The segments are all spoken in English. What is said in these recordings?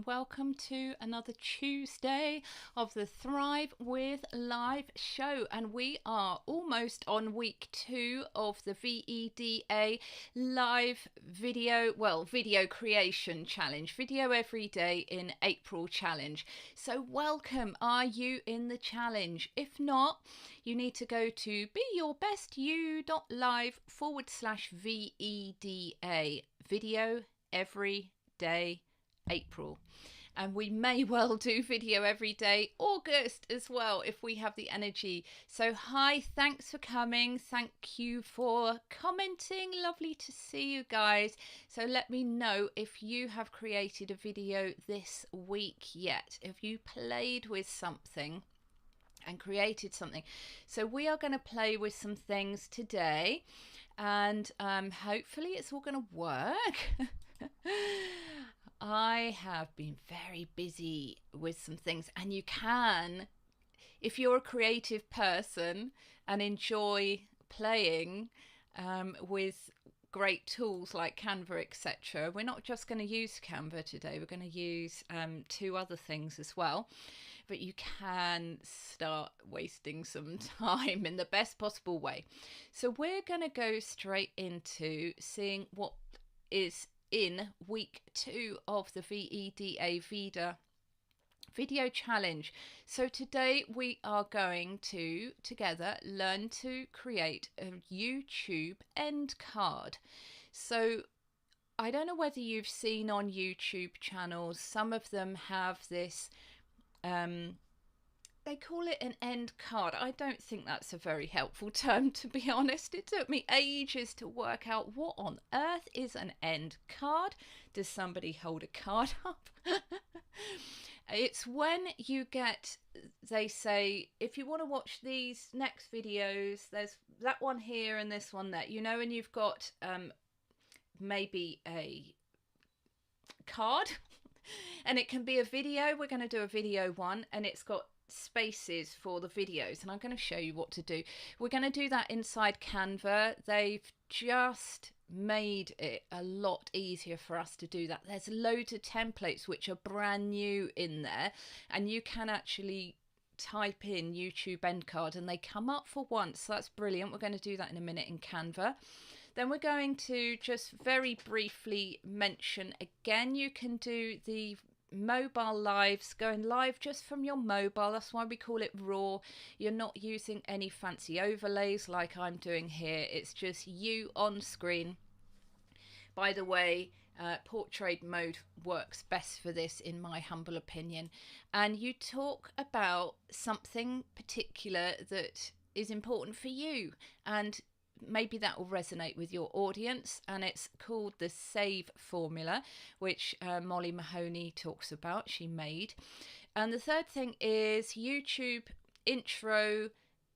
Welcome to another Tuesday of the Thrive with Live show, and we are almost on week 2 of the VEDA live video creation challenge, video every day in April challenge. So welcome. Are you in the challenge? If not, you need to go to beyourbestyou.live/VEDA video every day April. And we may well do video every day August as well if we have the energy. So hi, thanks for coming, thank you for commenting, lovely to see you guys. So let me know if you have created a video this week yet, if you played with something and created something. So we are going to play with some things today, and hopefully it's all going to work. I have been very busy with some things, and you can, if you're a creative person and enjoy playing with great tools like Canva, etc. We're not just going to use Canva today, we're going to use 2 other things as well, but you can start wasting some time in the best possible way. So we're going to go straight into seeing what is in week 2 of the VEDA video challenge. So today we are going to together learn to create a YouTube end card. So I don't know whether you've seen on YouTube channels, some of them have this they call it an end card. I don't think that's a very helpful term, to be honest. It took me ages to work out what on earth is an end card. Does somebody hold a card up? It's when you get, they say, if you want to watch these next videos, there's that one here and this one there, you know, and you've got maybe a card and it can be a video. We're going to do a video one, and it's got spaces for the videos, and I'm going to show you what to do. We're going to do that inside Canva. They've just made it a lot easier for us to do that. There's loads of templates which are brand new in there, and you can actually type in YouTube end card and they come up for once. So that's brilliant. We're going to do that in a minute in Canva. Then we're going to just very briefly mention again, you can do the mobile lives, going live just from your mobile. That's why we call it raw. You're not using any fancy overlays like I'm doing here. It's just you on screen. By the way, portrait mode works best for this, in my humble opinion. And you talk about something particular that is important for you, and maybe that will resonate with your audience, and it's called the SAVE formula, which Molly Mahoney talks about, she made. And the third thing is YouTube intro,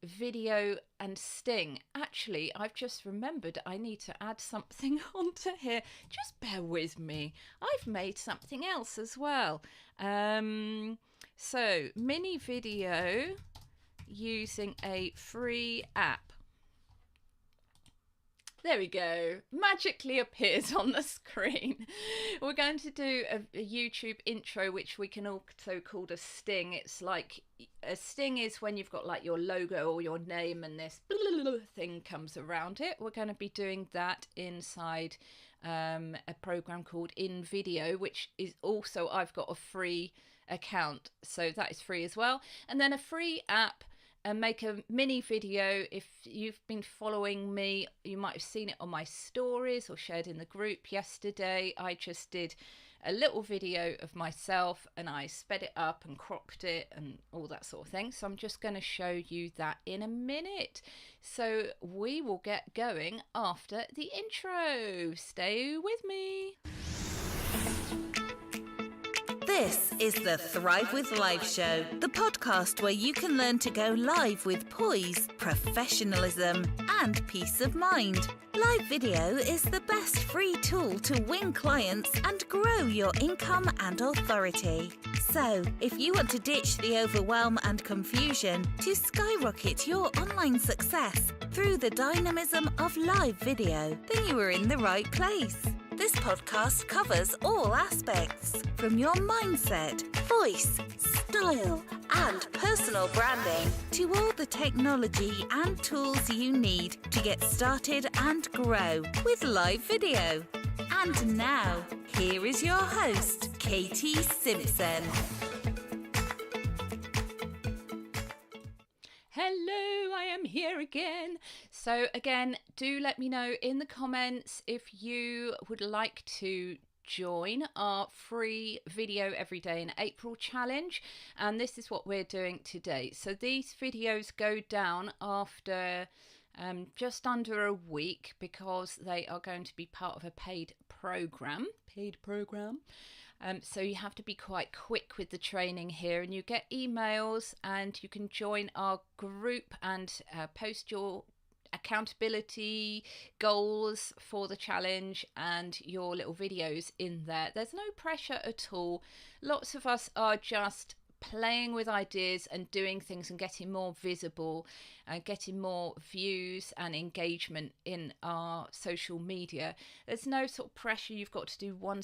video and sting. Actually, I've just remembered I need to add something onto here. Just bear with me. I've made something else as well. So mini video using a free app. There we go. Magically appears on the screen. We're going to do a YouTube intro, which we can also call a sting. It's like a sting is when you've got like your logo or your name and this thing comes around it. We're going to be doing that inside a program called InVideo, which is also, I've got a free account, so that is free as well. And then a free app, and make a mini video. If you've been following me, you might have seen it on my stories or shared in the group yesterday. I just did a little video of myself and I sped it up and cropped it and all that sort of thing. So I'm just going to show you that in a minute. So we will get going after the intro. Stay with me. This is the Thrive with Live show, the podcast where you can learn to go live with poise, professionalism, and peace of mind. Live video is the best free tool to win clients and grow your income and authority. So, if you want to ditch the overwhelm and confusion to skyrocket your online success through the dynamism of live video, then you are in the right place. This podcast covers all aspects, from your mindset, voice, style, and personal branding to all the technology and tools you need to get started and grow with live video. And now, here is your host, Katie Simpson. Hello, I am here again. So again, do let me know in the comments if you would like to join our free video every day in April challenge, and this is what we're doing today. So these videos go down after just under a week because they are going to be part of a paid program. So you have to be quite quick with the training here, and you get emails and you can join our group and post your accountability goals for the challenge and your little videos in there. There's no pressure at all. Lots of us are just playing with ideas and doing things and getting more visible and getting more views and engagement in our social media. There's no sort of pressure you've got to do one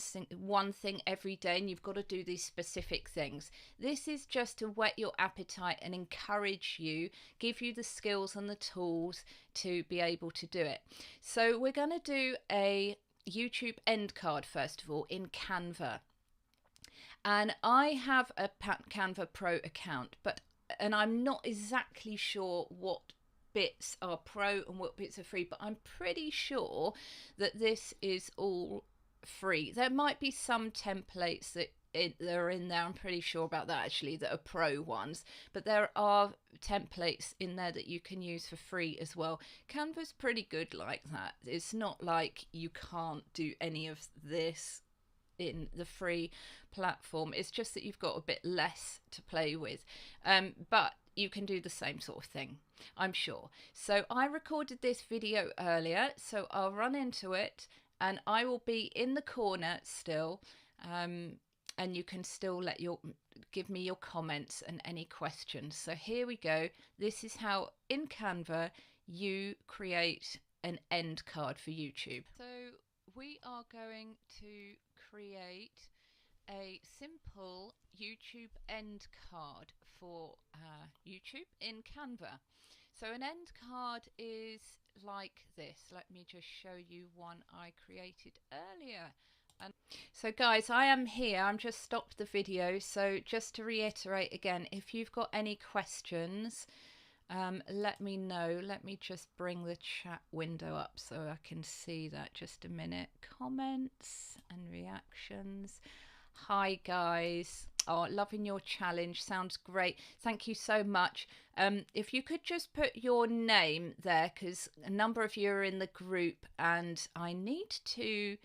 thing every day and you've got to do these specific things. This is just to whet your appetite and encourage you, give you the skills and the tools to be able to do it. So we're going to do a YouTube end card first of all in Canva. And I have a Canva Pro account, and I'm not exactly sure what bits are pro and what bits are free, but I'm pretty sure that this is all free. There might be some templates that are in there, I'm pretty sure about that actually, that are pro ones, but there are templates in there that you can use for free as well. Canva's pretty good like that. It's not like you can't do any of this in the free platform. It's just that you've got a bit less to play with, but you can do the same sort of thing, I'm sure. So I recorded this video earlier, so I'll run into it and I will be in the corner still, and you can still give me your comments and any questions. So here we go. This is how in Canva you create an end card for YouTube. So we are going to create a simple YouTube end card for YouTube in Canva. So an end card is like this. Let me just show you one I created earlier. And so guys, I am here. I'm just stopped the video. So just to reiterate again, if you've got any questions, let me know. Let me just bring the chat window up so I can see that. Just a minute. Comments and reactions. Hi guys. Oh, loving your challenge. Sounds great. Thank you so much. If you could just put your name there, because a number of you are in the group and I need to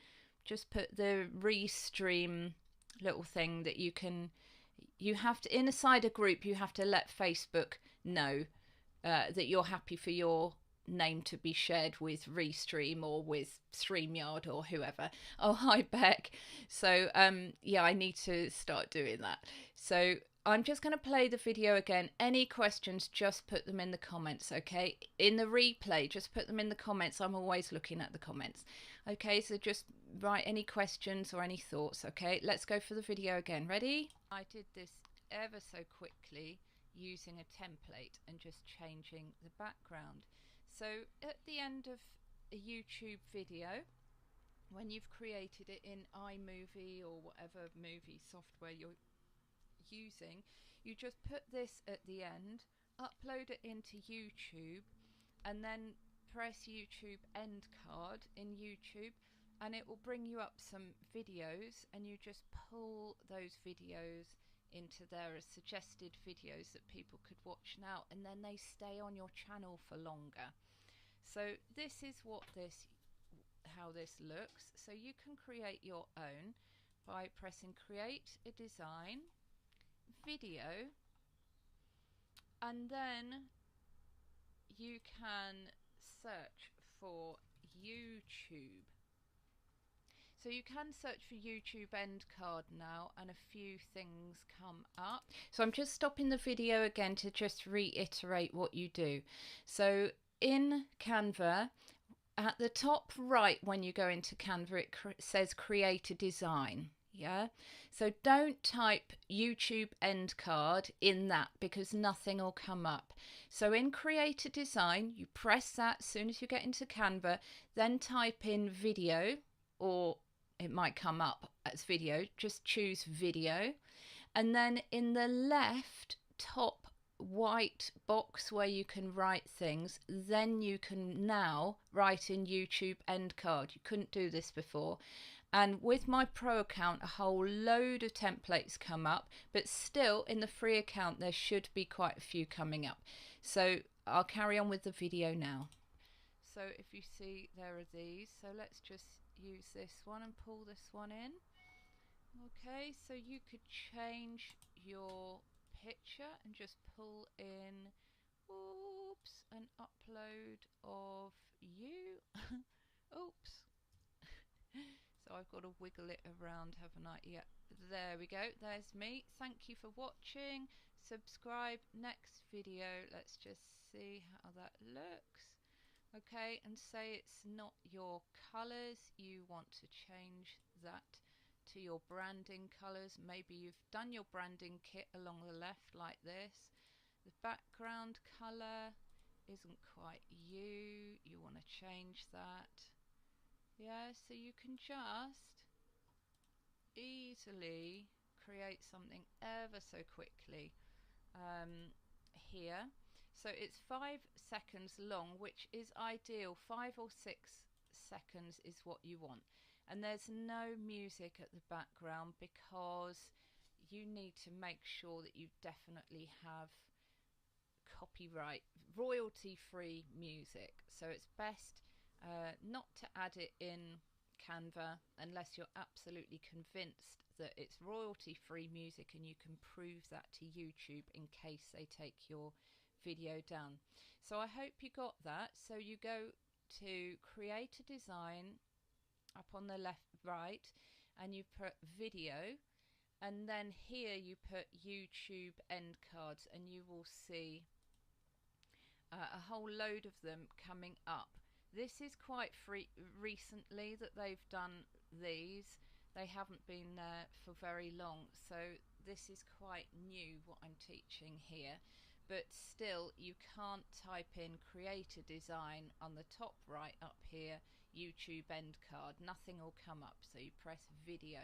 just put the restream little thing that you have to, inside a group, you have to let Facebook know that you're happy for your name to be shared with Restream or with StreamYard or whoever. Oh, hi Beck. So yeah, I need to start doing that. So I'm just going to play the video again. Any questions, just put them in the comments, okay? In the replay, just put them in the comments. I'm always looking at the comments. Okay, so just write any questions or any thoughts, okay? Let's go for the video again. Ready? I did this ever so quickly using a template and just changing the background. So at the end of a YouTube video, when you've created it in iMovie or whatever movie software you're using, you just put this at the end, upload it into YouTube, and then press YouTube end card in YouTube, and it will bring you up some videos, and you just pull those videos into there as suggested videos that people could watch now, and then they stay on your channel for longer. So this is how this looks. So you can create your own by pressing create a design video, and then you can search for YouTube. So you can search for YouTube end card now, and a few things come up. So I'm just stopping the video again to just reiterate what you do. So in Canva, at the top right, when you go into Canva, it says create a design. Yeah, so don't type YouTube end card in that, because nothing will come up. So in create a design, you press that as soon as you get into Canva, then type in video, or it might come up as video. Just choose video, and then in the left top white box where you can write things, then you can now write in YouTube end card. You couldn't do this before. And with my pro account, a whole load of templates come up, but still in the free account there should be quite a few coming up. So I'll carry on with the video now. So if you see, there are these. So let's just use this one and pull this one in. Okay, so you could change your picture and just pull in, oops, an upload of you. Oops. So I've got to wiggle it around, haven't I? Yeah, there we go. There's me. Thank you for watching. Subscribe. Next video. Let's just see how that looks. Okay, and say it's not your colours. You want to change that to your branding colours. Maybe you've done your branding kit along the left like this. The background colour isn't quite you. You want to change that. Yeah, so you can just easily create something ever so quickly here. So it's 5 seconds long, which is ideal. 5 or 6 seconds is what you want. And there's no music at the background, because you need to make sure that you definitely have copyright, royalty-free music. So it's best not to add it in Canva unless you're absolutely convinced that it's royalty-free music and you can prove that to YouTube in case they take your video down. So I hope you got that. So you go to create a design up on the left, right, and you put video, and then here you put YouTube end cards, and you will see a whole load of them coming up. This is quite recently that they've done these. They haven't been there for very long, so this is quite new what I'm teaching here. But still, you can't type in create a design on the top right up here, YouTube end card. Nothing will come up. So you press video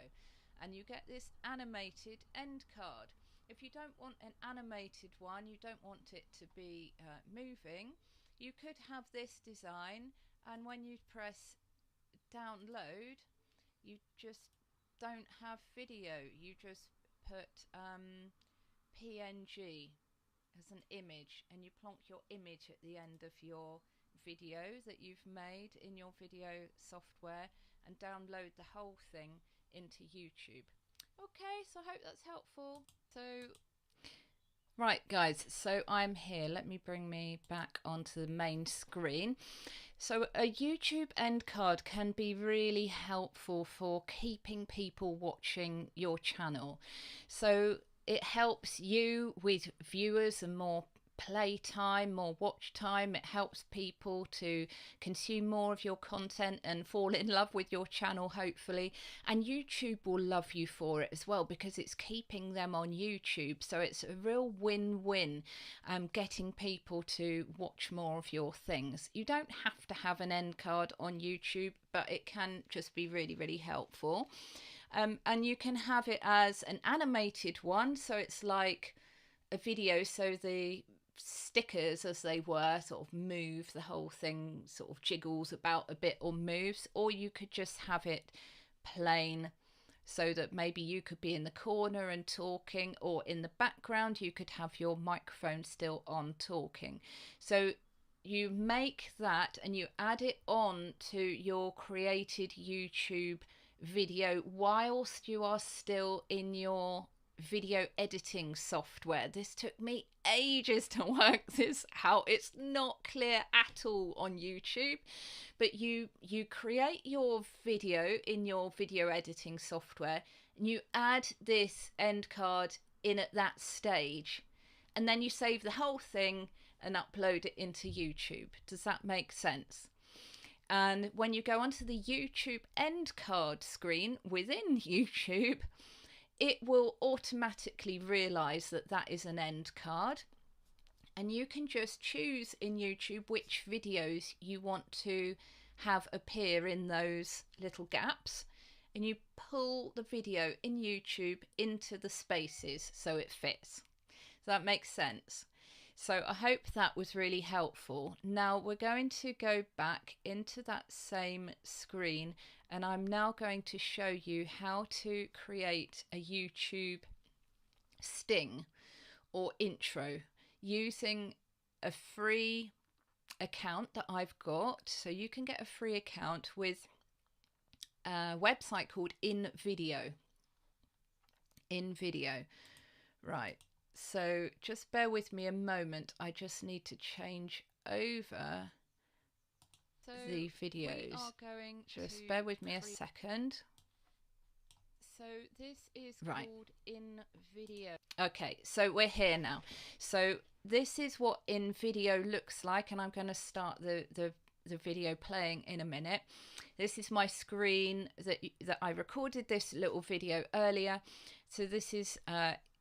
and you get this animated end card. If you don't want an animated one, you don't want it to be moving, you could have this design, and when you press download, you just don't have video. You just put PNG as an image, and you plonk your image at the end of your video that you've made in your video software and download the whole thing into YouTube. Okay, so I hope that's helpful. So right guys, so I'm here. Let me bring me back onto the main screen. So a YouTube end card can be really helpful for keeping people watching your channel. So it helps you with viewers and more play time, more watch time. It helps people to consume more of your content and fall in love with your channel, hopefully. And YouTube will love you for it as well, because it's keeping them on YouTube. So it's a real win-win, getting people to watch more of your things. You don't have to have an end card on YouTube, but it can just be really, really helpful. And you can have it as an animated one, so it's like a video, so the stickers, as they were, sort of move, the whole thing sort of jiggles about a bit or moves. Or you could just have it plain, so that maybe you could be in the corner and talking, or in the background you could have your microphone still on talking. So you make that and you add it on to your created YouTube video whilst you are still in your video editing software. This took me ages to work this out. It's not clear at all on YouTube, but you create your video in your video editing software and you add this end card in at that stage, and then you save the whole thing and upload it into YouTube. Does that make sense? And when you go onto the YouTube end card screen within YouTube, it will automatically realize that that is an end card. And you can just choose in YouTube which videos you want to have appear in those little gaps. And you pull the video in YouTube into the spaces so it fits. So that makes sense. So I hope that was really helpful. Now we're going to go back into that same screen, and I'm now going to show you how to create a YouTube sting or intro using a free account that I've got. So you can get a free account with a website called InVideo. InVideo. Right. So just bear with me a moment. I just need to change over the videos. We are going just bear with me a second. So this is called InVideo. Okay, so we're here now. So this is what InVideo looks like, and I'm going to start the video playing in a minute. This is my screen that I recorded this little video earlier. So this is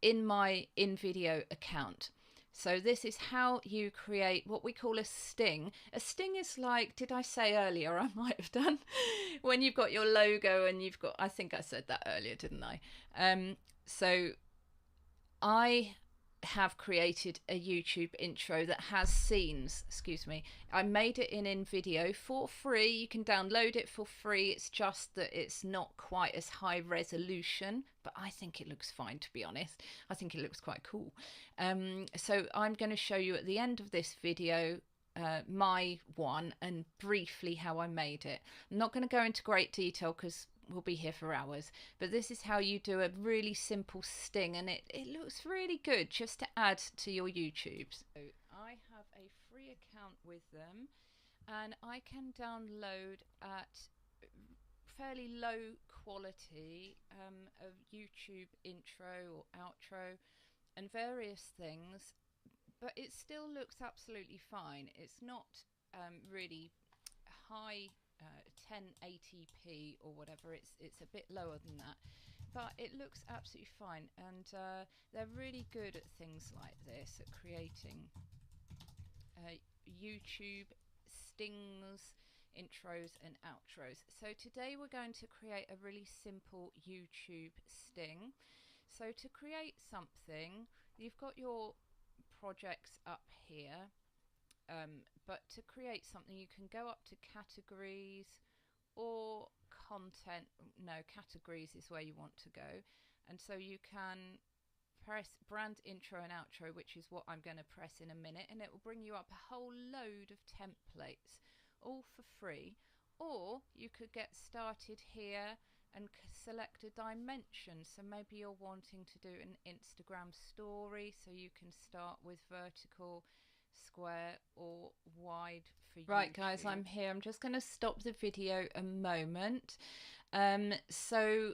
in my InVideo account. So this is how you create what we call a sting. A sting is like, did I say earlier? I might have done. When you've got your logo and you've got, I think I said that earlier, didn't I? So I have created a YouTube intro that has scenes. Excuse me. I made it in InVideo for free. You can download it for free. It's just that it's not quite as high resolution, but I think it looks fine, to be honest. I think it looks quite cool. So I'm going to show you at the end of this video my one and briefly how I made it. I'm not going to go into great detail because we'll be here for hours, but this is how you do a really simple sting, and it looks really good just to add to your YouTubes. So I have a free account with them, and I can download at fairly low quality a YouTube intro or outro and various things, but it still looks absolutely fine. It's not really high 1080p or whatever. It's a bit lower than that, but it looks absolutely fine, and they're really good at things like this, at creating YouTube stings, intros and outros. So today we're going to create a really simple YouTube sting. So to create something, you've got your projects up here. But to create something, you can go up to categories or content. No, categories is where you want to go. And so you can press brand intro and outro, which is what I'm going to press in a minute, and it will bring you up a whole load of templates, all for free. Or you could get started here and select a dimension. So maybe you're wanting to do an Instagram story, so you can start with vertical, square or wide for you. Right guys, I'm here. I'm just going to stop the video a moment. So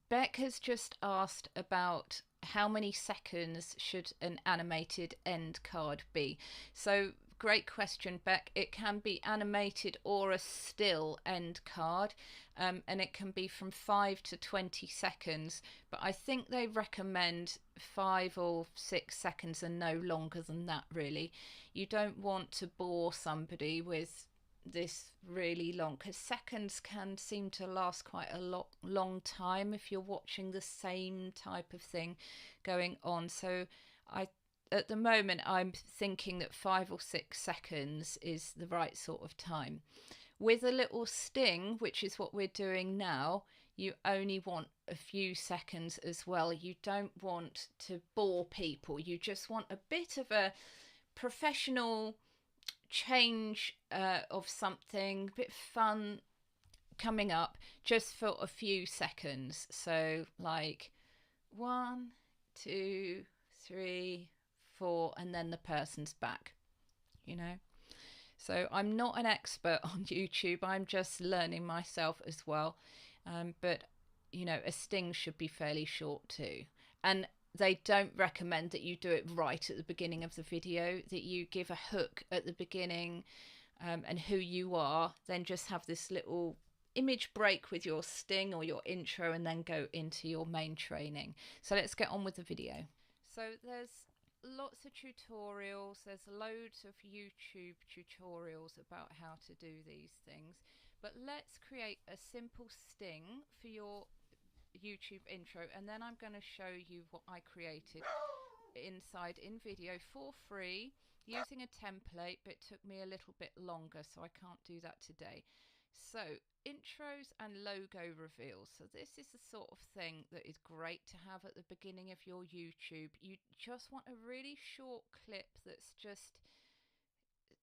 Beck has just asked about how many seconds should an animated end card be. So great question, Beck. It can be animated or a still end card, and it can be from 5 to 20 seconds, but I think they recommend 5 or 6 seconds and no longer than that, really. You don't want to bore somebody with this really long, because seconds can seem to last quite a long time if you're watching the same type of thing going on. So at the moment I'm thinking that 5 or 6 seconds is the right sort of time. With a little sting, which is what we're doing now, you only want a few seconds as well. You don't want to bore people. You just want a bit of a professional change of something, a bit fun coming up, just for a few seconds. So like 1, 2, 3, 4, and then the person's back, you know. So I'm not an expert on YouTube. I'm just learning myself as well. But, you know, a sting should be fairly short too. And they don't recommend that you do it right at the beginning of the video, that you give a hook at the beginning, and who you are, then just have this little image break with your sting or your intro and then go into your main training. So let's get on with the video. So there's lots of tutorials, there's loads of YouTube tutorials about how to do these things, but let's create a simple sting for your YouTube intro, and then I'm going to show you what I created inside InVideo for free using a template, but it took me a little bit longer, so I can't do that today. So intros and logo reveals. So this is the sort of thing that is great to have at the beginning of your YouTube. You just want a really short clip that's just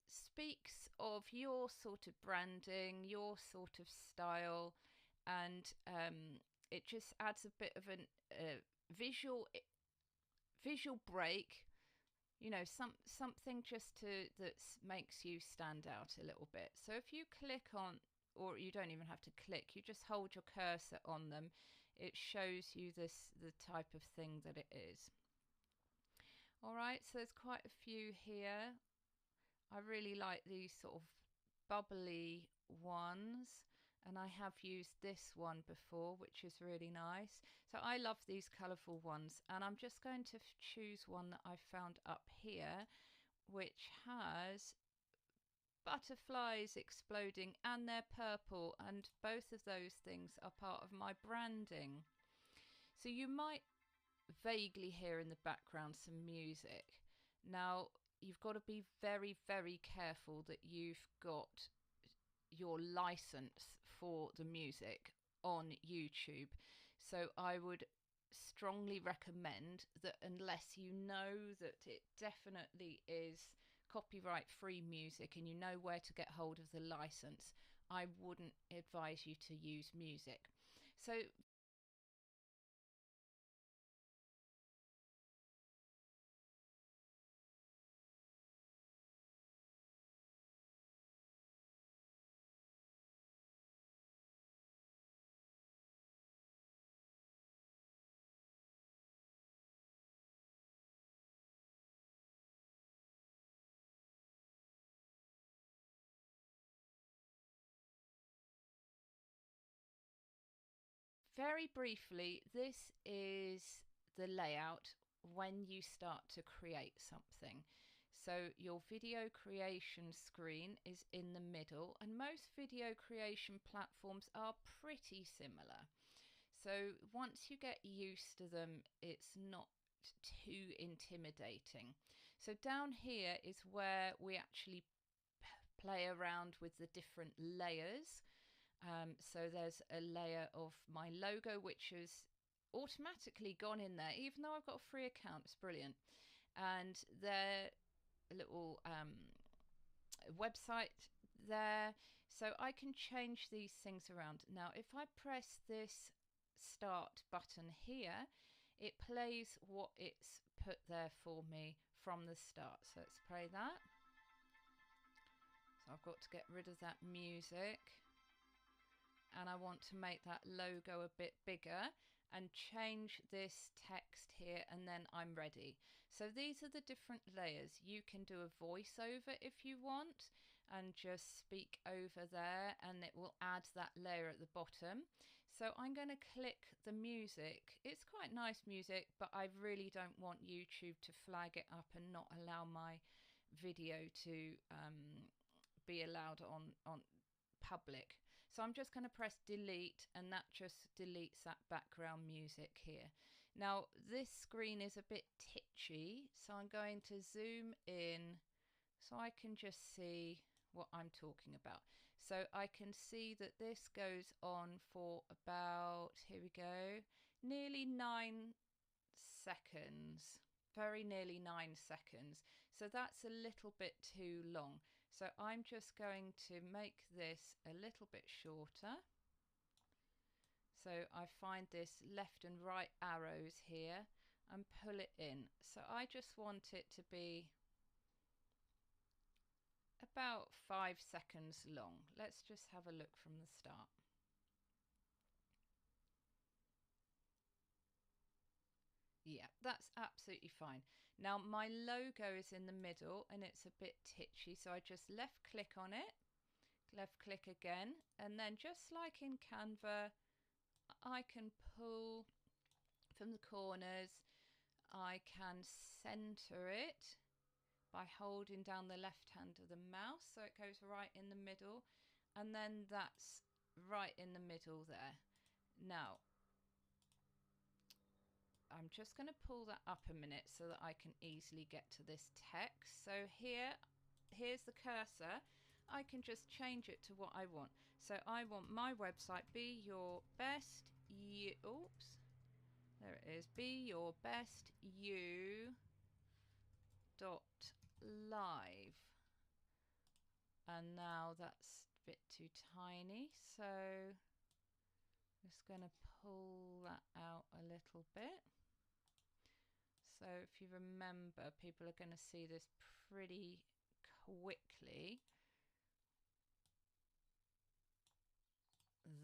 speaks of your sort of branding, your sort of style, and it just adds a bit of a visual break, you know, something just that makes you stand out a little bit. So if you click on, or you don't even have to click, you just hold your cursor on them, it shows you the type of thing that it is. All right, so there's quite a few here. I really like these sort of bubbly ones, and I have used this one before, which is really nice. So I love these colourful ones, and I'm just going to choose one that I found up here, which has butterflies exploding and they're purple, and both of those things are part of my branding. So you might vaguely hear in the background some music. Now you've got to be very, very careful that you've got your license for the music on YouTube. So I would strongly recommend that, unless you know that it definitely is copyright free music and you know where to get hold of the license, I wouldn't advise you to use music. So very briefly, this is the layout when you start to create something. So your video creation screen is in the middle, and most video creation platforms are pretty similar. So once you get used to them, it's not too intimidating. So down here is where we actually play around with the different layers. So there's a layer of my logo, which has automatically gone in there, even though I've got a free account. It's brilliant. And their little website there. So I can change these things around. Now, if I press this start button here, it plays what it's put there for me from the start. So let's play that. So I've got to get rid of that music, and I want to make that logo a bit bigger and change this text here, and then I'm ready. So these are the different layers. You can do a voiceover if you want and just speak over there, and it will add that layer at the bottom. So I'm going to click the music. It's quite nice music, but I really don't want YouTube to flag it up and not allow my video to be allowed on public. So I'm just going to press delete, and that just deletes that background music here. Now this screen is a bit titchy, so I'm going to zoom in so I can just see what I'm talking about. So I can see that this goes on for about, here we go, nearly 9 seconds. Very nearly 9 seconds. So that's a little bit too long. So I'm just going to make this a little bit shorter. So I find this left and right arrows here and pull it in. So I just want it to be about 5 seconds long. Let's just have a look from the start. Yeah, that's absolutely fine. Now my logo is in the middle and it's a bit titchy, so I just left click on it, left click again, and then just like in Canva, I can pull from the corners. I can center it by holding down the left hand of the mouse so it goes right in the middle, and then that's right in the middle there. Now I'm just going to pull that up a minute so that I can easily get to this text. So here's the cursor. I can just change it to what I want. So I want my website, be your best you, oops, there it is, be your best you .live. And now that's a bit too tiny, so I'm just going to pull that out a little bit. So if you remember, people are going to see this pretty quickly.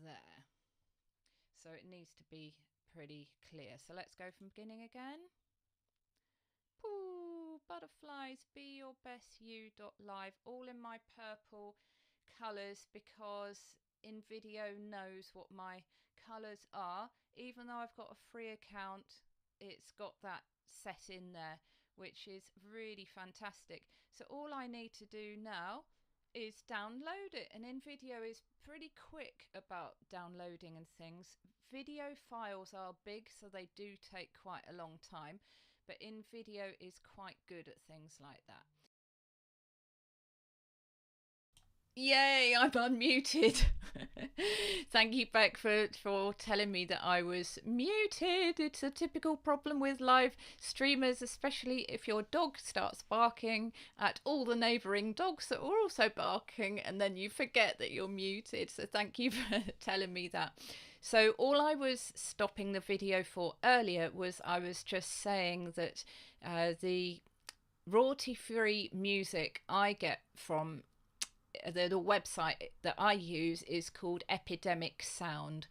There. So it needs to be pretty clear. So let's go from beginning again. Pooh, butterflies, be your best you .live, all in my purple colours because InVideo knows what my colours are. Even though I've got a free account, it's got that set in there, which is really fantastic. So all I need to do now is download it, and InVideo is pretty quick about downloading and things. Video files are big, so they do take quite a long time, but InVideo is quite good at things like that. Yay, I'm unmuted. Thank you, Beck, for telling me that I was muted. It's a typical problem with live streamers, especially if your dog starts barking at all the neighbouring dogs that are also barking, and then you forget that you're muted. So thank you for telling me that. So all I was stopping the video for earlier was I was just saying that the royalty-free music I get from the website that I use is called Epidemic Sound,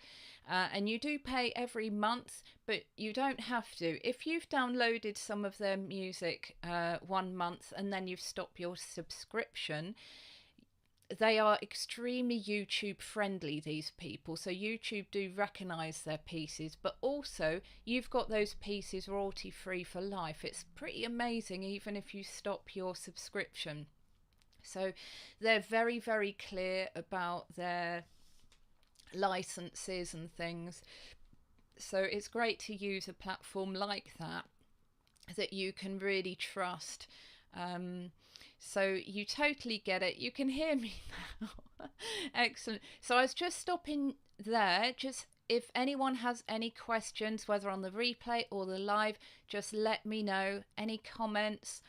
and you do pay every month, but you don't have to. If you've downloaded some of their music 1 month and then you've stopped your subscription, they are extremely YouTube friendly, these people, so YouTube do recognize their pieces, but also you've got those pieces royalty free for life. It's pretty amazing even if you stop your subscription. So they're very, very clear about their licenses and things. So it's great to use a platform like that you can really trust. So you totally get it. You can hear me now. Excellent. So I was just stopping there. Just if anyone has any questions, whether on the replay or the live, just let me know. Any comments,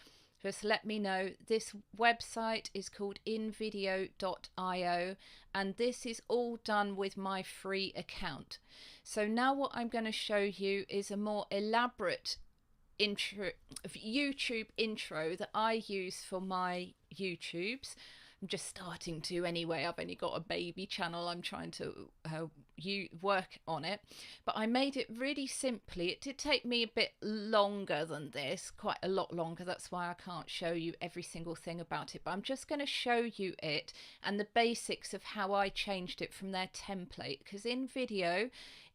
just let me know. This website is called invideo.io, and this is all done with my free account. So now what I'm going to show you is a more elaborate YouTube intro that I use for my YouTubes. I'm just starting to anyway. I've only got a baby channel. I'm trying to work on it, but I made it really simply. It did take me a bit longer than this, quite a lot longer. That's why I can't show you every single thing about it, but I'm just going to show you it and the basics of how I changed it from their template, because InVideo,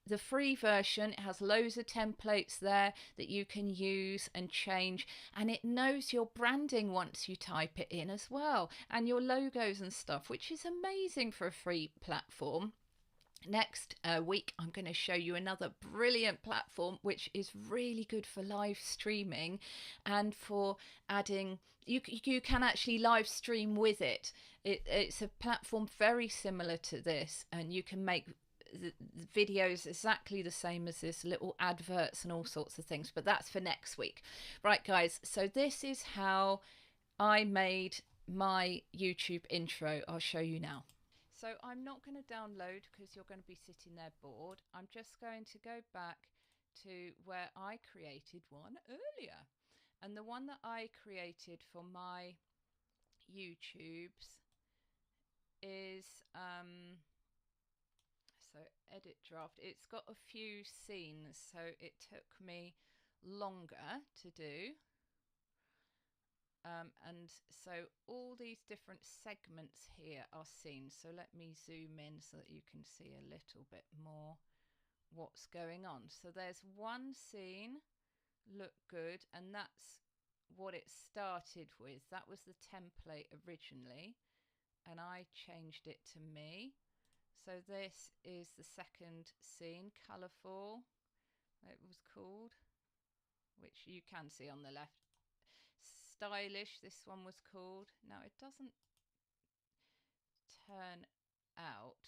the free version, it has loads of templates there that you can use and change, and it knows your branding once you type it in as well, and your logos and stuff, which is amazing for a free platform. Next week I'm going to show you another brilliant platform which is really good for live streaming and for adding, you can actually live stream with it. It's a platform very similar to this, and you can make the videos exactly the same as this, little adverts and all sorts of things, but that's for next week. Right guys, so this is how I made my YouTube intro. I'll show you now. So I'm not going to download because you're going to be sitting there bored. I'm just going to go back to where I created one earlier, and the one that I created for my YouTubes is so edit draft. It's got a few scenes, so it took me longer to do. And so all these different segments here are seen. So let me zoom in so that you can see a little bit more what's going on. So there's one scene, look good, and that's what it started with. That was the template originally, and I changed it to me. So this is the second scene, colourful, it was called, which you can see on the left. Stylish, this one was called. Now it doesn't turn out,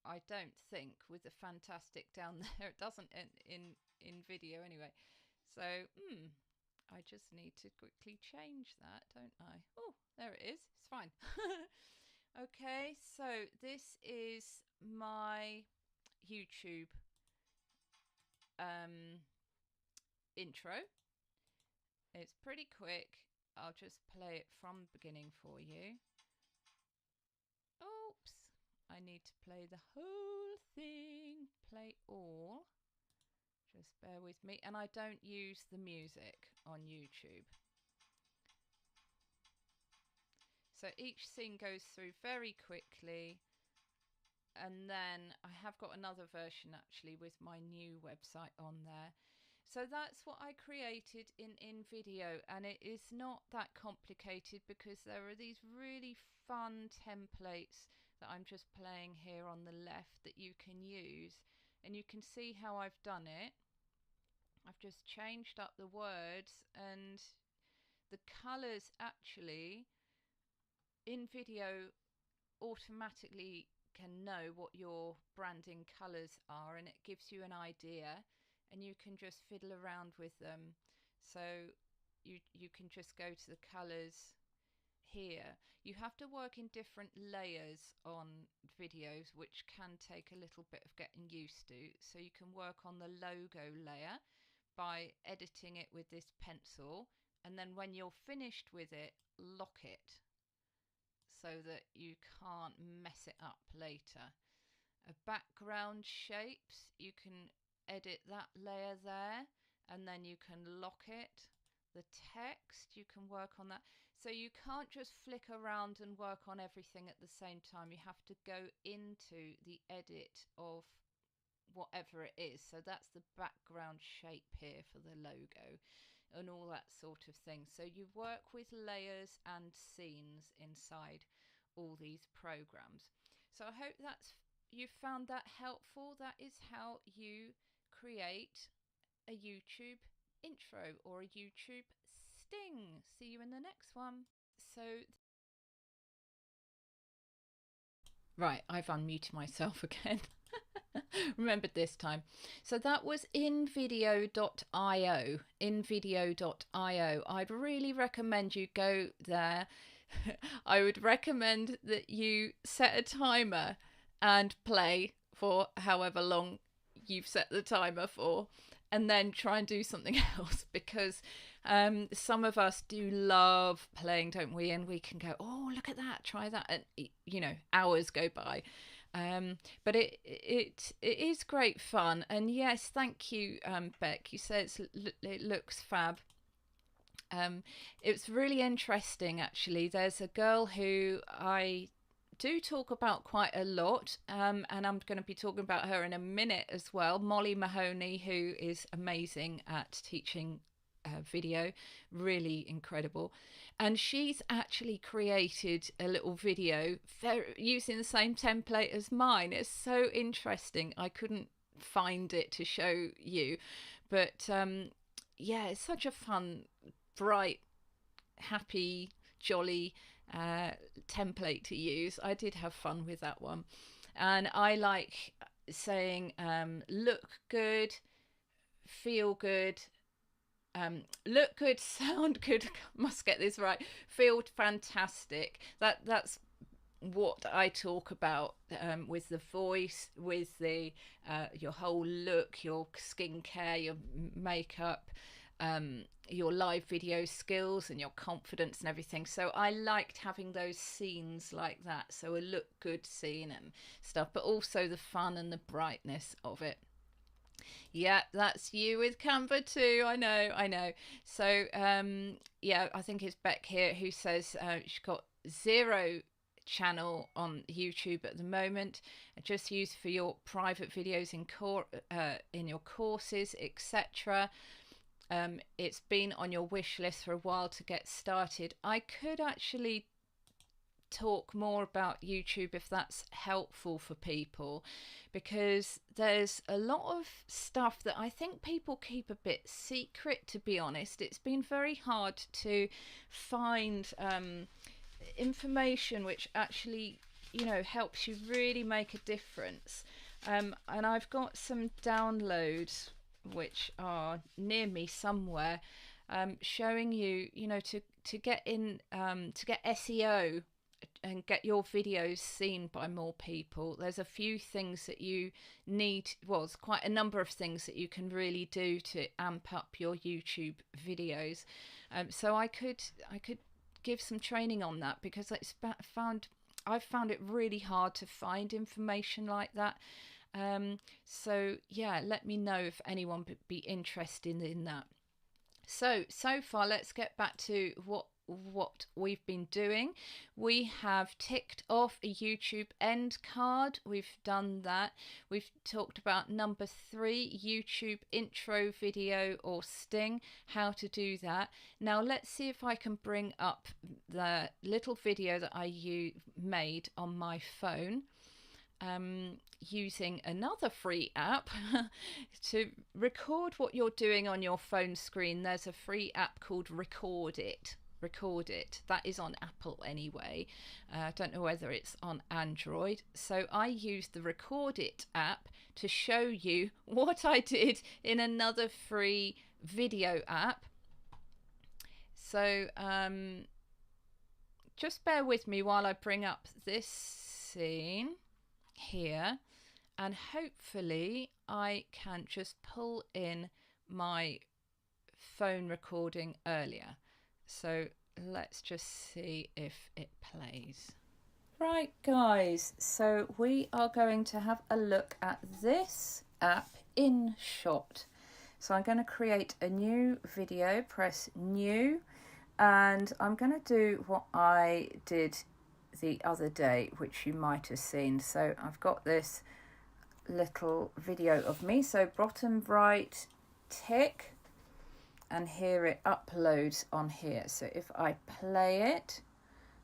I don't think, with the fantastic down there. It doesn't in video anyway. So I just need to quickly change that, don't I? Oh, there it is. It's fine. Okay, so this is my YouTube intro. It's pretty quick. I'll just play it from the beginning for you. Oops, I need to play the whole thing. Play all. Just bear with me. And I don't use the music on YouTube. So each scene goes through very quickly. And then I have got another version actually with my new website on there. So that's what I created in video, and it is not that complicated because there are these really fun templates that I'm just playing here on the left that you can use, and you can see how I've done it. I've just changed up the words, and the colours actually in video automatically can know what your branding colours are, and it gives you an idea, and you can just fiddle around with them. So you can just go to the colours here. You have to work in different layers on videos, which can take a little bit of getting used to. So you can work on the logo layer by editing it with this pencil, and then when you're finished with it, lock it so that you can't mess it up later. Background shapes, you can edit that layer there, and then you can lock it. The text, you can work on that. So you can't just flick around and work on everything at the same time. You have to go into the edit of whatever it is. So that's the background shape here for the logo and all that sort of thing. So you work with layers and scenes inside all these programs. So I hope you found that helpful. That is how you create a YouTube intro or a YouTube sting. See you in the next one. So right, I've unmuted myself again. Remembered this time. So that was invideo.io. Invideo.io. I'd really recommend you go there. I would recommend that you set a timer and play for however long you've set the timer for, and then try and do something else, because some of us do love playing, don't we? And we can go, oh, look at that, try that, and hours go by. But it is great fun. And yes, thank you, Beck. You said it looks fab. It's really interesting, actually. There's a girl who I do talk about quite a lot, and I'm going to be talking about her in a minute as well. Molly Mahoney, who is amazing at teaching video, really incredible, and she's actually created a little video using the same template as mine. It's so interesting. I couldn't find it to show you, but yeah, it's such a fun, bright, happy, jolly template to use. I did have fun with that one, and I like saying look good, feel good, look good, sound good, must get this right, feel fantastic. That's what I talk about with the voice, with the your whole look, your skincare, your makeup, your live video skills and your confidence and everything. So I liked having those scenes like that, so a look good scene and stuff, but also the fun and the brightness of it. Yeah, that's you with Canva too. I know. So, yeah, I think it's Beck here who says she's got zero channel on YouTube at the moment, just used for your private videos in your courses, etc. It's been on your wish list for a while to get started. I could actually talk more about YouTube if that's helpful for people, because there's a lot of stuff that I think people keep a bit secret, to be honest. It's been very hard to find information which actually, helps you really make a difference. And I've got some downloads which are near me somewhere, showing you, to get in, to get SEO and get your videos seen by more people. There's a few things that you need, well, it's quite a number of things that you can really do to amp up your YouTube videos. So I could give some training on that, because I've found it really hard to find information like that. So yeah, let me know if anyone would be interested in that. So far, let's get back to what we've been doing. We have ticked off a YouTube end card. We've done that. We've talked about number 3, YouTube intro video or sting, how to do that. Now let's see if I can bring up the little video that I made on my phone. Using another free app to record what you're doing on your phone screen. There's a free app called Record It. That is on Apple anyway. I don't know whether it's on Android. So I used the Record It app to show you what I did in another free video app. So just bear with me while I bring up this scene here, and hopefully I can just pull in my phone recording earlier. So let's just see if it plays. Right guys, so we are going to have a look at this app, InShot. So I'm going to create a new video, press new, and I'm going to do what I did the other day, which you might have seen. So I've got this little video of me, so bottom right tick, and here it uploads on here. So if I play it,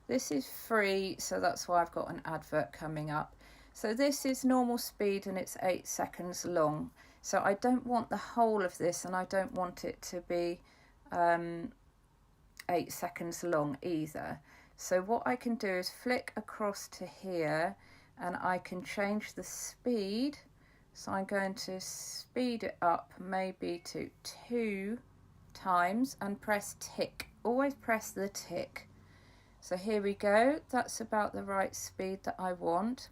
this is free, so that's why I've got an advert coming up. So this is normal speed and it's 8 seconds long. So I don't want the whole of this, and I don't want it to be 8 seconds long either. So what I can do is flick across to here, and I can change the speed. So I'm going to speed it up maybe to 2 times and press tick. Always press the tick. So here we go. That's about the right speed that I want.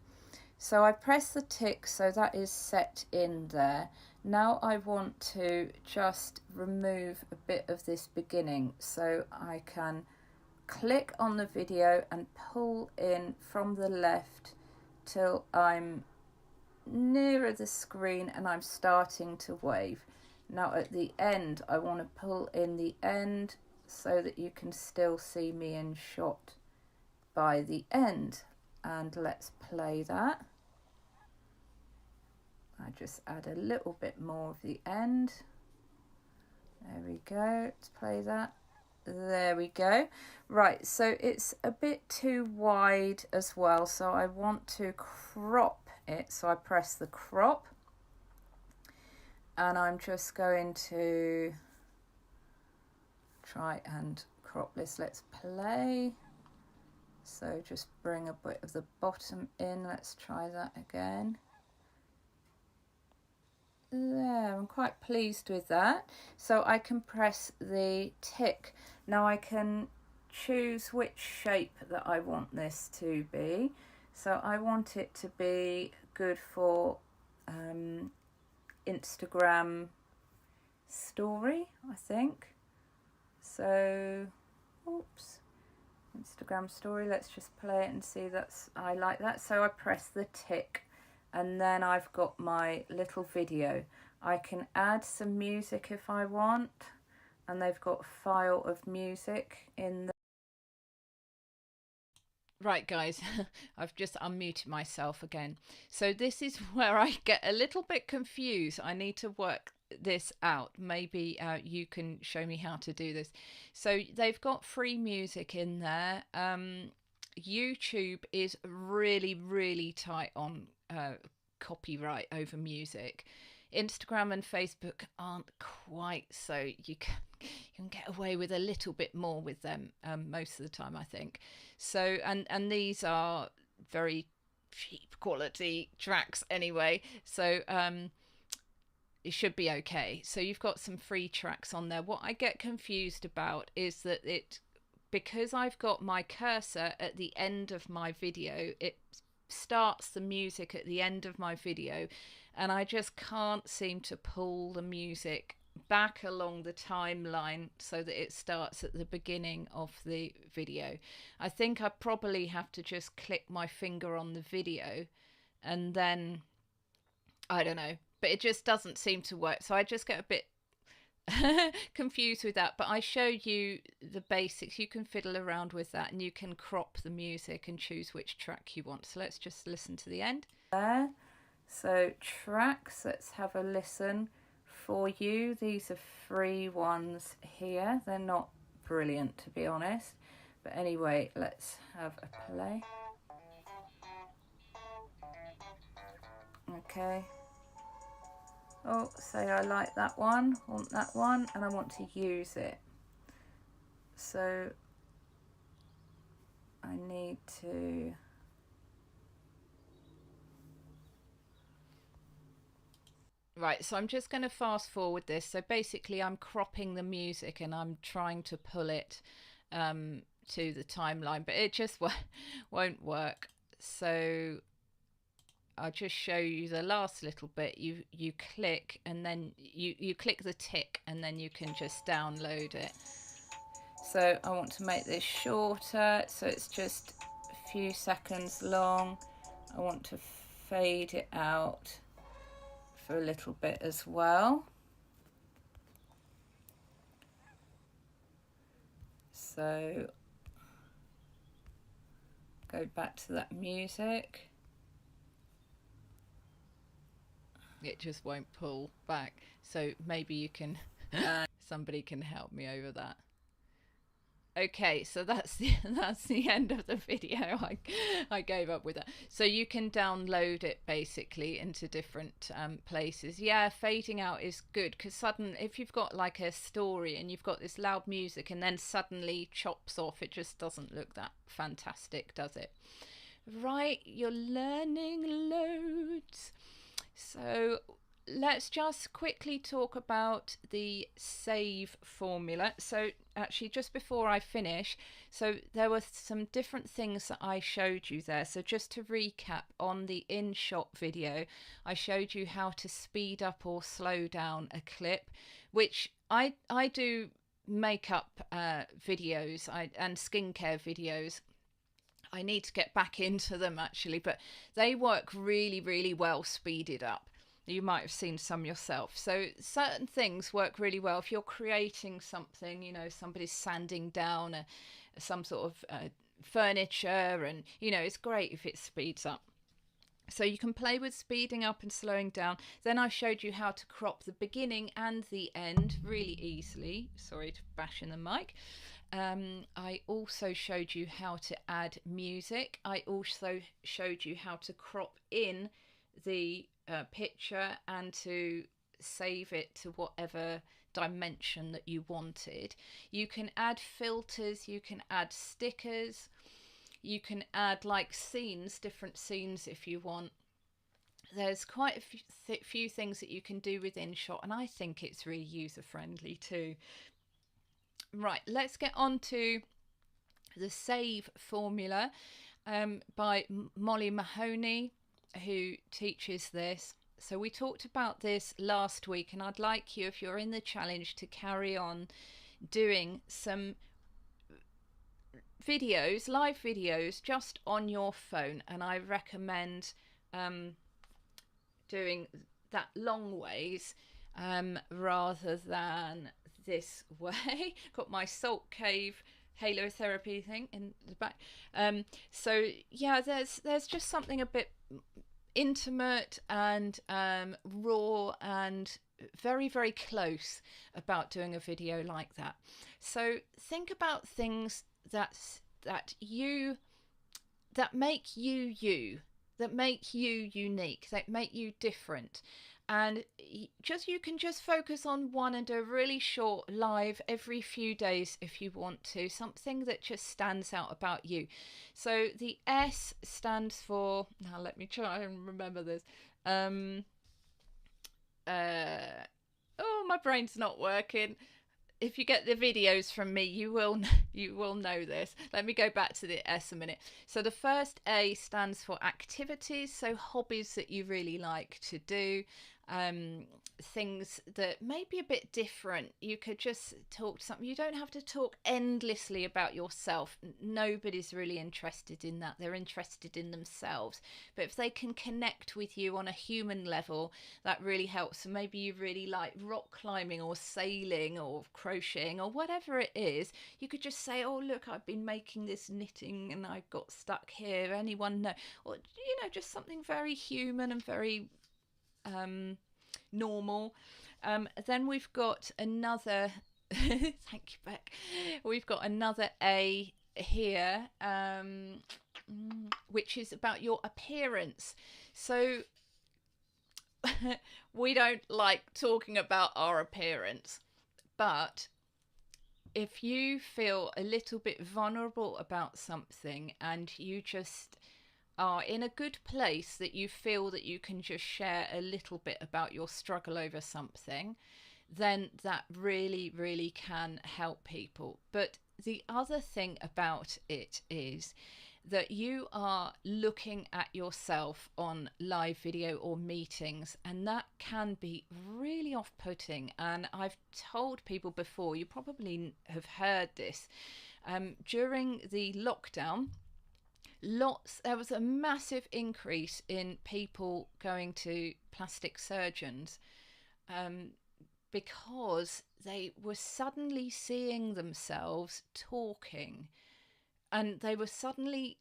So I press the tick, so that is set in there. Now I want to just remove a bit of this beginning. So I can click on the video and pull in from the left till I'm nearer the screen and I'm starting to wave. Now at the end, I want to pull in the end so that you can still see me in shot by the end. And let's play that. I just add a little bit more of the end. There we go. Let's play that. There we go. Right, so it's a bit too wide as well, so I want to crop it. So I press the crop, and I'm just going to try and crop this. Let's play. So just bring a bit of the bottom in. Let's try that again. There, I'm quite pleased with that. So I can press the tick. Now I can choose which shape that I want this to be. So I want it to be good for Instagram story, I think. So, oops, Instagram story. Let's just play it and see. I like that. So I press the tick. And then I've got my little video. I can add some music if I want, and they've got a file of music in the... Right, guys, I've just unmuted myself again. So this is where I get a little bit confused. I need to work this out. Maybe you can show me how to do this. So they've got free music in there. YouTube is really, really tight on copyright over music. Instagram and Facebook aren't quite so. You can get away with a little bit more with them most of the time, I think. So and these are very cheap quality tracks anyway. So it should be okay. So you've got some free tracks on there. What I get confused about is that because I've got my cursor at the end of my video, it starts the music at the end of my video, and I just can't seem to pull the music back along the timeline so that it starts at the beginning of the video. I think I probably have to just click my finger on the video, and then I don't know, but it just doesn't seem to work. So I just get a bit confused with that, but I showed you the basics. You can fiddle around with that, and you can crop the music and choose which track you want. So let's just listen to the end there. So tracks, let's have a listen for you. These are free ones here. They're not brilliant, to be honest, but anyway, let's have a play. Okay. Oh, say I like that one, want that one, and I want to use it. So I need to... Right, so I'm just going to fast forward this. So basically I'm cropping the music and I'm trying to pull it to the timeline, but it just won't work. So I'll just show you the last little bit. You click, and then you click the tick, and then you can just download it. So I want to make this shorter, so it's just a few seconds long. I want to fade it out for a little bit as well. So go back to that music. It just won't pull back, so maybe you can somebody can help me over that. Okay, so that's the end of the video. I gave up with that. So you can download it basically into different places. Yeah, fading out is good, because if you've got like a story and you've got this loud music and then suddenly chops off, it just doesn't look that fantastic, does it? Right, you're learning loads. So let's just quickly talk about the save formula. So actually, just before I finish, so there were some different things that I showed you there. So just to recap, on the InShot video, I showed you how to speed up or slow down a clip, which I do makeup videos and skincare videos. I need to get back into them actually, but they work really, really well speeded up. You might have seen some yourself. So certain things work really well. If you're creating something, you know, somebody's sanding down some sort of furniture, and, you know, it's great if it speeds up. So you can play with speeding up and slowing down. Then I showed you how to crop the beginning and the end really easily. Sorry to bash in the mic. I also showed you how to add music. I also showed you how to crop in the picture and to save it to whatever dimension that you wanted. You can add filters, you can add stickers, you can add like scenes, different scenes if you want. There's quite a few things that you can do with InShot, and I think it's really user friendly too. Right, let's get on to the save formula by Molly Mahoney, who teaches this. So we talked about this last week, and I'd like you, if you're in the challenge, to carry on doing some videos, live videos, just on your phone. And I recommend doing that long ways rather than this way. Got my salt cave halotherapy thing in the back. So yeah, there's just something a bit intimate and raw and very, very close about doing a video like that. So think about things that make you you, that make you unique, that make you different. And you can just focus on one and do a really short live every few days if you want to, something that just stands out about you. So the S stands for, now let me try and remember this. Oh, my brain's not working. If you get the videos from me, you will know this. Let me go back to the S a minute. So the first A stands for activities, so hobbies that you really like to do, things that may be a bit different. You could just talk to something. You don't have to talk endlessly about yourself. Nobody's really interested in that. They're interested in themselves. But if they can connect with you on a human level, that really helps. So maybe you really like rock climbing or sailing or crocheting or whatever it is. You could just say, oh, look, I've been making this knitting and I got stuck here. Anyone know? Or, just something very human and very normal. Then we've got another thank you, Beck. We've got another A here, which is about your appearance. So we don't like talking about our appearance, but if you feel a little bit vulnerable about something and you just are in a good place that you feel that you can just share a little bit about your struggle over something, then that really, really can help people. But the other thing about it is that you are looking at yourself on live video or meetings, and that can be really off-putting. And I've told people before, you probably have heard this, during the lockdown, there was a massive increase in people going to plastic surgeons because they were suddenly seeing themselves talking, and they were suddenly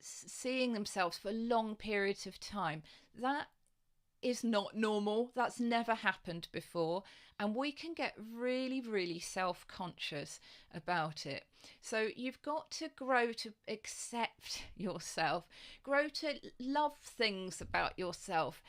seeing themselves for long periods of time. That is not normal. That's never happened before, and we can get really, really self-conscious about it. So you've got to grow to accept yourself, grow to love things about yourself,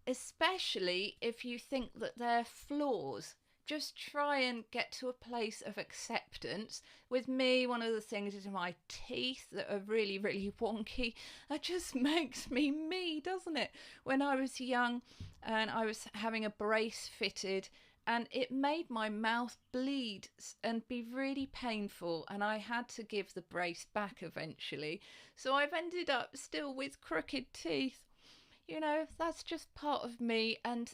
especially if you think that they're flaws. Just try and get to a place of acceptance. With me, one of the things is my teeth that are really, really wonky. That just makes me, doesn't it? When I was young and I was having a brace fitted, and it made my mouth bleed and be really painful, and I had to give the brace back eventually. So I've ended up still with crooked teeth. That's just part of me, and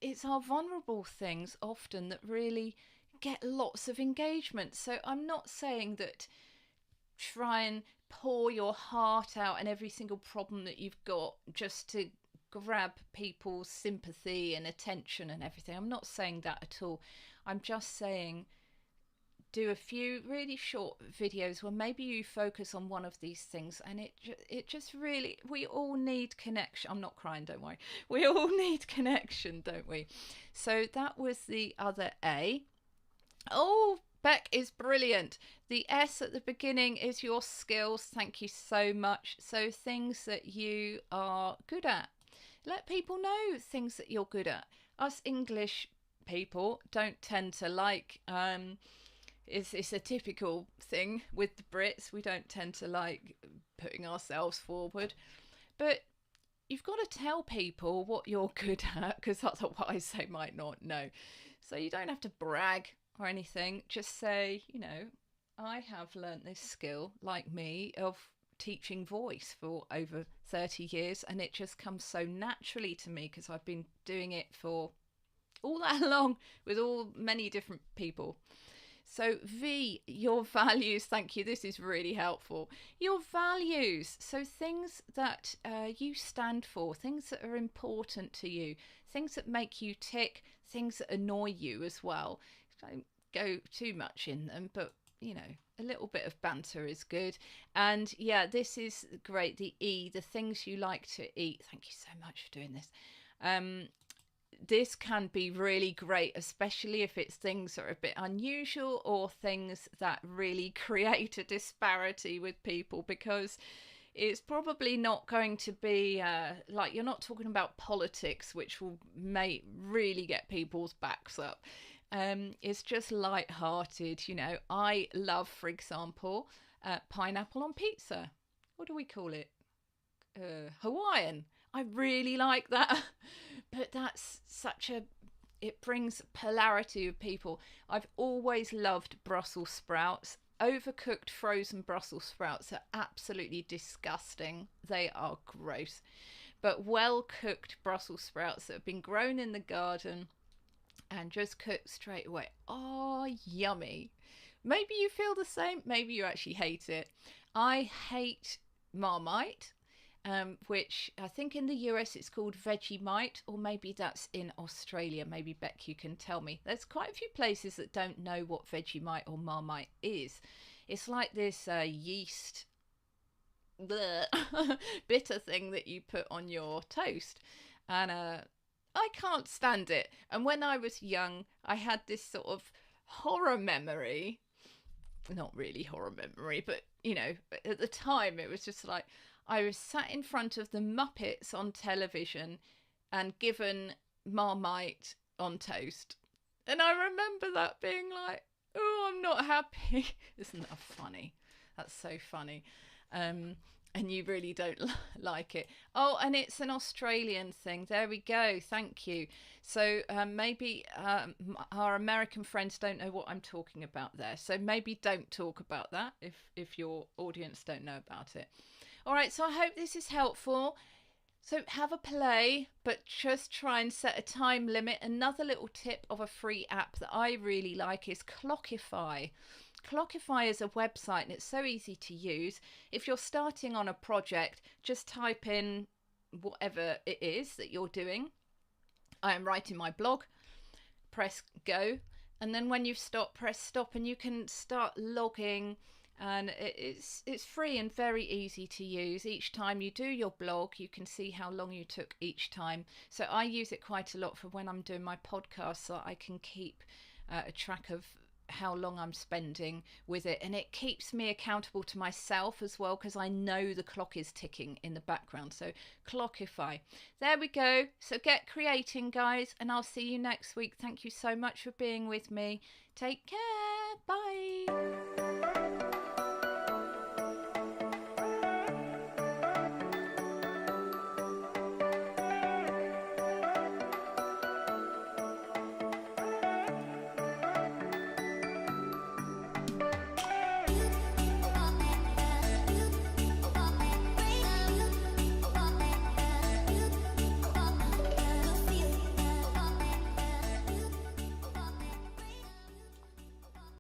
it's our vulnerable things often that really get lots of engagement. So I'm not saying that try and pour your heart out and every single problem that you've got just to grab people's sympathy and attention and everything. I'm not saying that at all. I'm just saying do a few really short videos where maybe you focus on one of these things, and it just really, we all need connection. I'm not crying, don't worry. We all need connection, don't we? So that was the other A. Oh, Beck is brilliant. The S at the beginning is your skills. Thank you so much. So things that you are good at. Let people know things that you're good at. Us English people don't tend to like it's a typical thing with the Brits. We don't tend to like putting ourselves forward. But you've got to tell people what you're good at, because otherwise they might not know. So you don't have to brag or anything. Just say, I have learnt this skill, like me, of teaching voice for over 30 years, and it just comes so naturally to me because I've been doing it for all that long with many different people. So V, your values. Thank you. This is really helpful. Your values. So things that you stand for, things that are important to you, things that make you tick, things that annoy you as well. Don't go too much in them, but you know, a little bit of banter is good. And yeah, this is great. The E, the things you like to eat. Thank you so much for doing this. This can be really great, especially if it's things that are a bit unusual or things that really create a disparity with people, because it's probably not going to be like, you're not talking about politics, which may really get people's backs up. It's just light-hearted. You know, I love, for example, pineapple on pizza. What do we call it? Hawaiian. I really like that. But that's it brings polarity of people. I've always loved Brussels sprouts. Overcooked frozen Brussels sprouts are absolutely disgusting. They are gross. But well-cooked Brussels sprouts that have been grown in the garden and just cooked straight away. Oh, yummy. Maybe you feel the same. Maybe you actually hate it. I hate Marmite. Which I think in the US it's called Vegemite, or maybe that's in Australia. Maybe Beck, you can tell me. There's quite a few places that don't know what Vegemite or Marmite is. It's like this yeast bitter thing that you put on your toast, and I can't stand it. And when I was young, I had this sort of horror memory. Not really horror memory, but you know, at the time it was just like, I was sat in front of the Muppets on television and given Marmite on toast. And I remember that being like, oh, I'm not happy. Isn't that funny? That's so funny. And you really don't like it. Oh, and it's an Australian thing. There we go. Thank you. So maybe our American friends don't know what I'm talking about there. So maybe don't talk about that if your audience don't know about it. All right, so I hope this is helpful. So have a play, but just try and set a time limit. Another little tip of a free app that I really like is Clockify. Clockify is a website and it's so easy to use. If you're starting on a project, just type in whatever it is that you're doing. I am writing my blog. Press go. And then when you've stopped, press stop, and you can start logging. And it's free and very easy to use. Each time you do your blog, you can see how long you took each time. So I use it quite a lot for when I'm doing my podcast, so I can keep a track of how long I'm spending with it. And it keeps me accountable to myself as well, because I know the clock is ticking in the background. So Clockify. There we go. So get creating, guys, and I'll see you next week. Thank you so much for being with me. Take care. Bye.